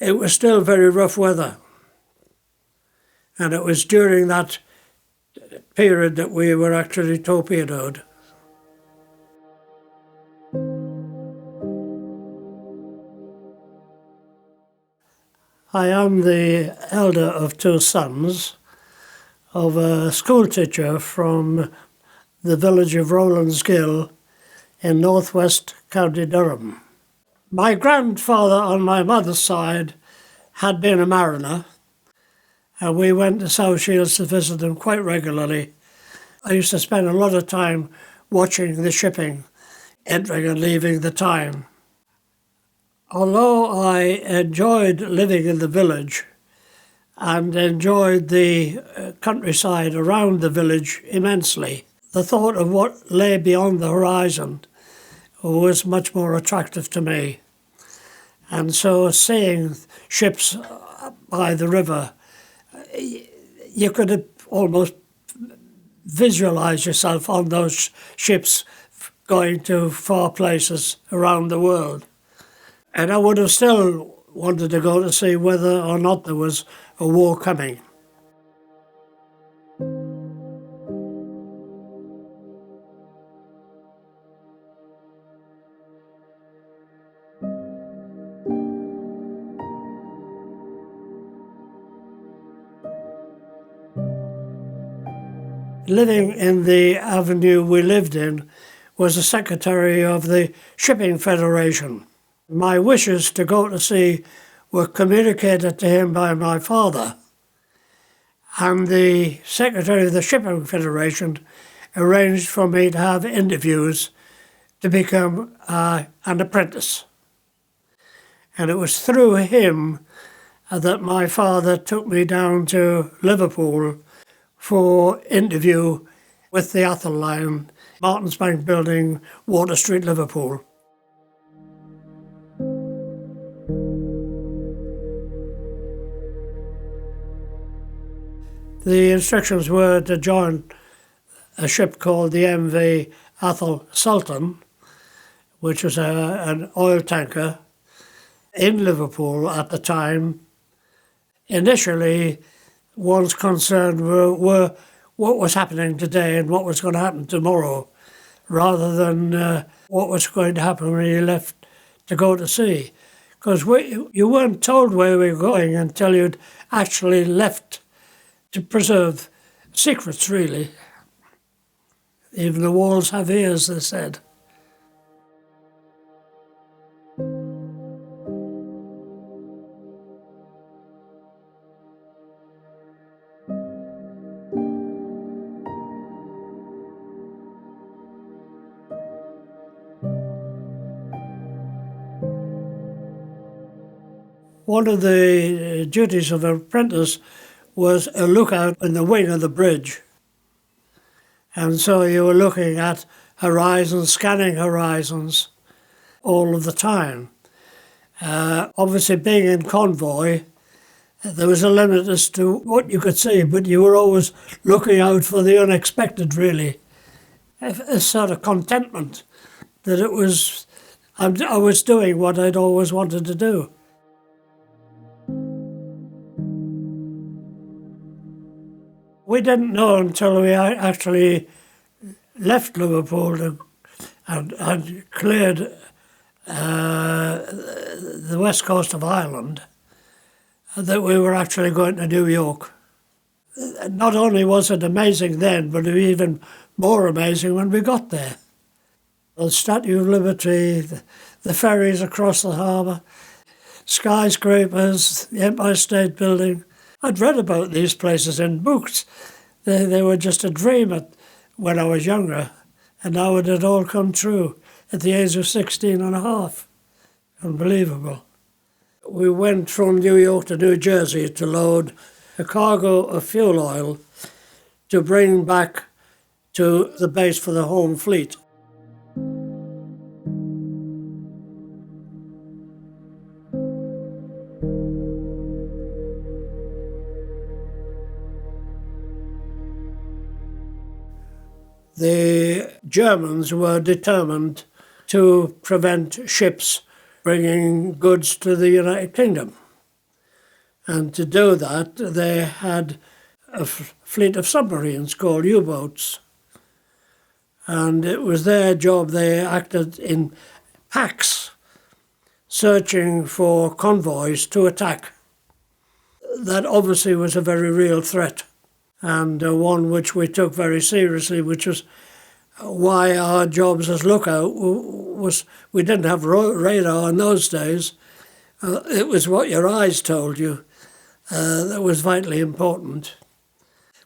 it was still very rough weather. And it was during that period that we were actually torpedoed. I am the elder of two sons of a schoolteacher from the village of Rowlandsgill in northwest County Durham. My grandfather on my mother's side had been a mariner, and we went to South Shields to visit him quite regularly. I used to spend a lot of time watching the shipping, entering and leaving the time. Although I enjoyed living in the village and enjoyed the countryside around the village immensely, the thought of what lay beyond the horizon was much more attractive to me. And so seeing ships by the river, you could almost visualize yourself on those ships going to far places around the world. And I would have still wanted to go to see whether or not there was a war coming. Living in the avenue we lived in was the secretary of the Shipping Federation. My wishes to go to sea were communicated to him by my father, and the secretary of the Shipping Federation arranged for me to have interviews to become an apprentice. And it was through him that my father took me down to Liverpool for interview with the Athol Line, Martin's Bank Building, Water Street, Liverpool. The instructions were to join a ship called the MV Athol Sultan, which was an oil tanker in Liverpool at the time. Initially, one's concern were what was happening today and what was going to happen tomorrow, rather than what was going to happen when you left to go to sea. Because you weren't told where we were going until you'd actually left to preserve secrets, really. Even the walls have ears, they said. One of the duties of an apprentice was a lookout in the wing of the bridge. And so you were looking at horizons, scanning horizons all of the time. Obviously, being in convoy, there was a limit as to what you could see, but you were always looking out for the unexpected, really. A sort of contentment that I was doing what I'd always wanted to do. We didn't know until we actually left Liverpool and cleared the west coast of Ireland that we were actually going to New York. Not only was it amazing then, but it was even more amazing when we got there. The Statue of Liberty, the ferries across the harbour, skyscrapers, the Empire State Building. I'd read about these places in books. They were just a dream when I was younger, and now it had all come true at the age of 16 and a half. Unbelievable. We went from New York to New Jersey to load a cargo of fuel oil to bring back to the base for the home fleet. The Germans were determined to prevent ships bringing goods to the United Kingdom. And to do that, they had a fleet of submarines called U-boats. And it was their job. They acted in packs, searching for convoys to attack. That obviously was a very real threat, and one which we took very seriously, which was why our jobs as lookout was we didn't have radar in those days. It was what your eyes told you that was vitally important.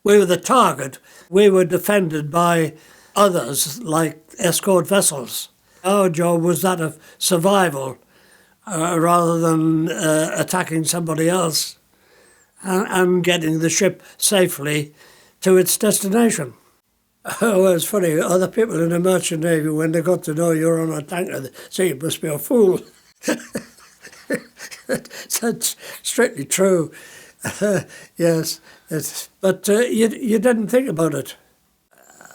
We were the target. We were defended by others, like escort vessels. Our job was that of survival rather than attacking somebody else and getting the ship safely to its destination. Oh, it's funny, other people in the merchant navy, when they got to know you're on a tanker, they say you must be a fool. That's strictly true. Yes, but you didn't think about it.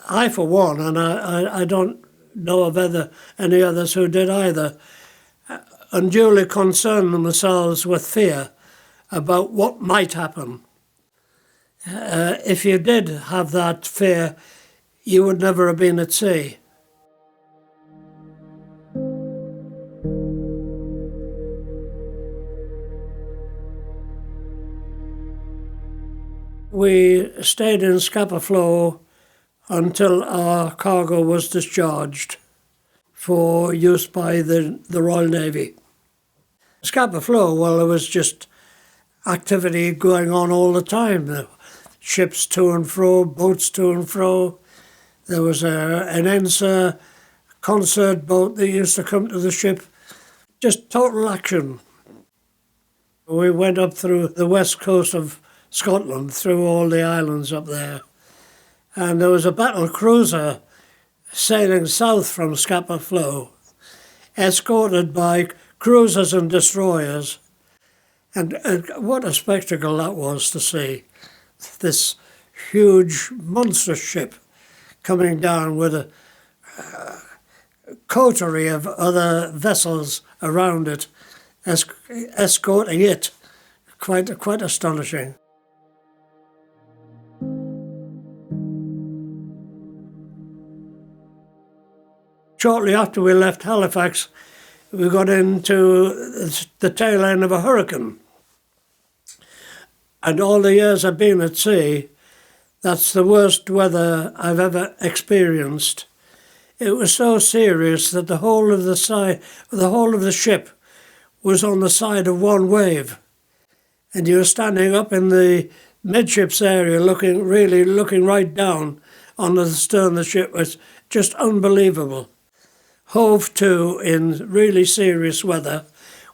I, for one, and I don't know of any others who did either, unduly concerned themselves with fear about what might happen. If you did have that fear, you would never have been at sea. We stayed in Scapa Flow until our cargo was discharged for use by the Royal Navy. Scapa Flow, well, there was just activity going on all the time. Ships to and fro, boats to and fro. There was an Ensa concert boat that used to come to the ship. Just total action. We went up through the west coast of Scotland, through all the islands up there. And there was a battle cruiser sailing south from Scapa Flow, escorted by cruisers and destroyers. And what a spectacle that was to see. This huge monster ship coming down with a coterie of other vessels around it, escorting it. Quite astonishing. Shortly after we left Halifax, we got into the tail end of a hurricane. And all the years I've been at sea, that's the worst weather I've ever experienced. It was so serious that the whole of the ship was on the side of one wave. And you were standing up in the midships area looking right down on the stern of the ship. It was just unbelievable. Hove to in really serious weather,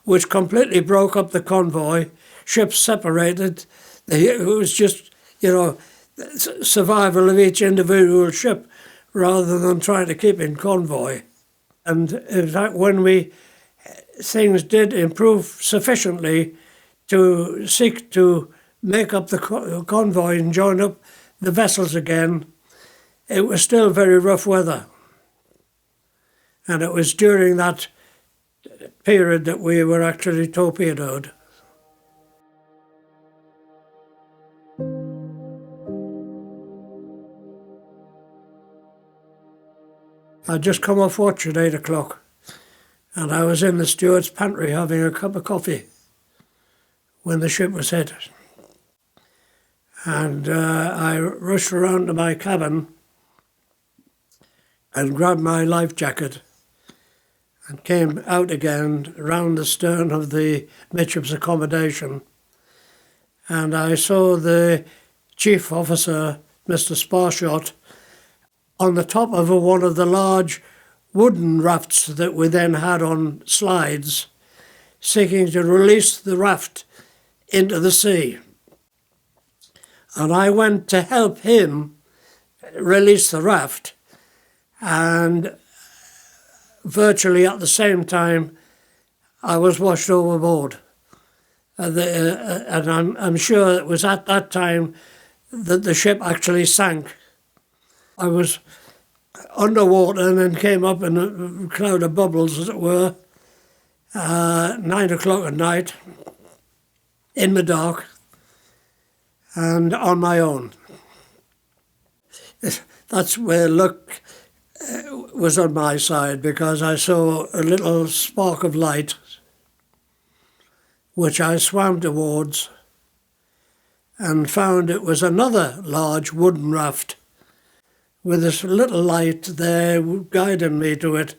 which completely broke up the convoy. Ships separated. It was just, survival of each individual ship rather than trying to keep in convoy. And in fact, when things did improve sufficiently to seek to make up the convoy and join up the vessels again, it was still very rough weather. And it was during that period that we were actually torpedoed. I'd just come off watch at 8 o'clock, and I was in the steward's pantry having a cup of coffee when the ship was hit. And I rushed around to my cabin and grabbed my life jacket and came out again round the stern of the midship's accommodation. And I saw the chief officer, Mr. Sparshot, on the top of one of the large wooden rafts that we then had on slides, seeking to release the raft into the sea. And I went to help him release the raft, and virtually at the same time I was washed overboard. And I'm sure it was at that time that the ship actually sank. I was underwater and then came up in a cloud of bubbles, as it were, 9 o'clock at night. in the dark and on my own. That's where luck was on my side, because I saw a little spark of light which I swam towards and found it was another large wooden raft with this little light there guiding me to it,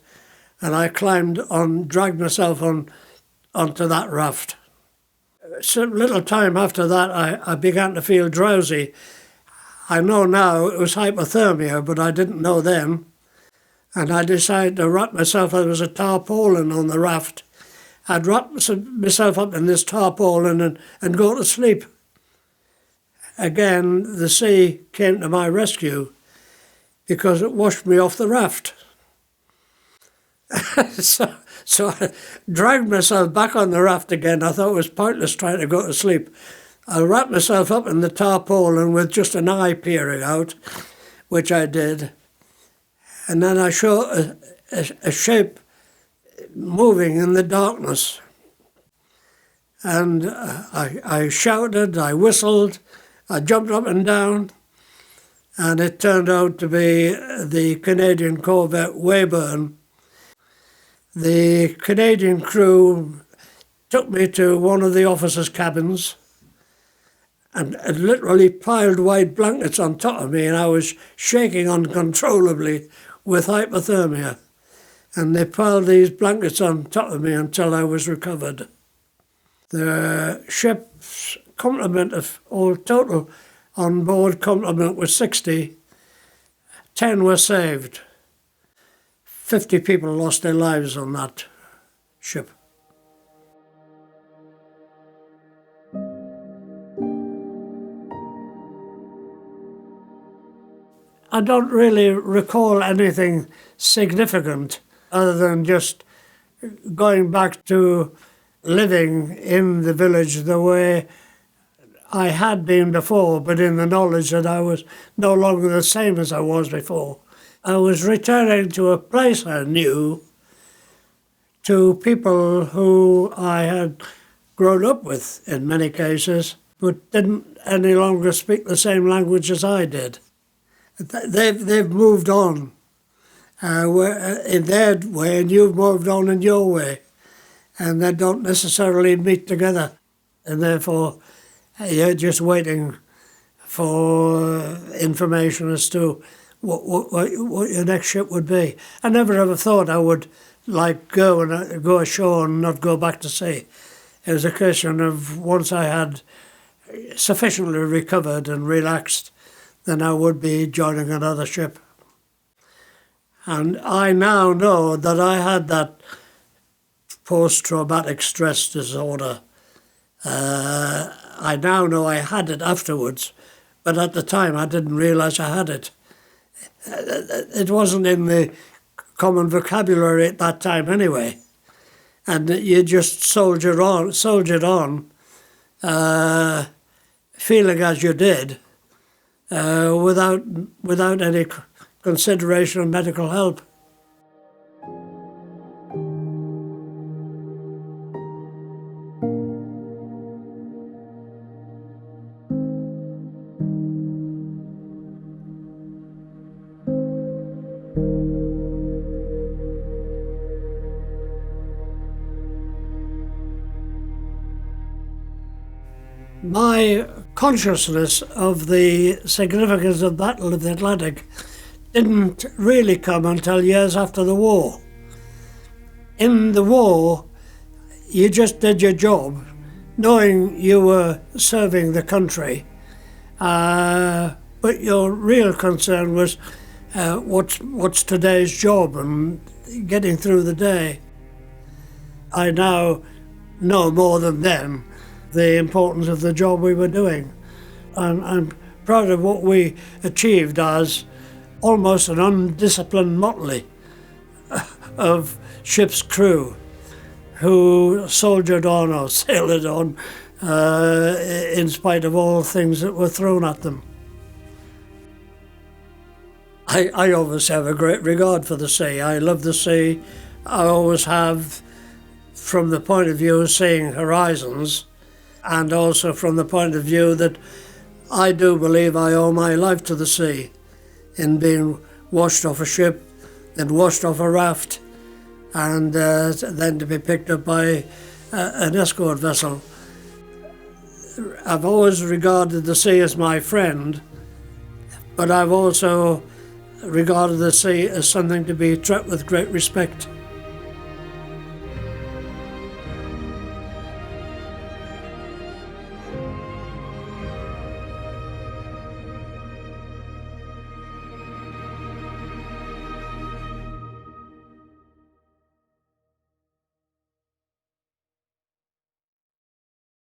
and I climbed on, dragged myself onto that raft. So little time after that I began to feel drowsy. I know now it was hypothermia, but I didn't know then. And I decided to wrap myself, there was a tarpaulin on the raft. I'd wrap myself up in this tarpaulin and go to sleep. Again, the sea came to my rescue because it washed me off the raft. So I dragged myself back on the raft again. I thought it was pointless trying to go to sleep. I wrapped myself up in the tarpaulin with just an eye peering out, which I did. And then I saw a shape moving in the darkness. And I shouted, I whistled, I jumped up and down, and it turned out to be the Canadian corvette Weyburn. The Canadian crew took me to one of the officers' cabins and literally piled white blankets on top of me, and I was shaking uncontrollably with hypothermia. And they piled these blankets on top of me until I was recovered. The ship's complement of all total on board complement was 60. 10 were saved. 50 people lost their lives on that ship. I don't really recall anything significant other than just going back to living in the village the way I had been before, but in the knowledge that I was no longer the same as I was before. I was returning to a place I knew, to people who I had grown up with in many cases, but didn't any longer speak the same language as I did. They've moved on in their way, and you've moved on in your way, and they don't necessarily meet together, and therefore you're just waiting for information as to what your next ship would be. I never ever thought I would go ashore and not go back to sea. It was a question of once I had sufficiently recovered and relaxed, then I would be joining another ship. And I now know that I had that post-traumatic stress disorder. I now know I had it afterwards, but at the time I didn't realise I had it. It wasn't in the common vocabulary at that time anyway. And you just soldiered on, feeling as you did, without any consideration of medical help. My consciousness of the significance of the Battle of the Atlantic didn't really come until years after the war. In the war, you just did your job, knowing you were serving the country, but your real concern was what's today's job and getting through the day. I now know more than then the importance of the job we were doing. I'm proud of what we achieved as almost an undisciplined motley of ship's crew who soldiered on or sailed on in spite of all things that were thrown at them. I always have a great regard for the sea. I love the sea. I always have, from the point of view of seeing horizons. and also from the point of view that I do believe I owe my life to the sea in being washed off a ship, then washed off a raft, and then to be picked up by an escort vessel. I've always regarded the sea as my friend, but I've also regarded the sea as something to be treated with great respect.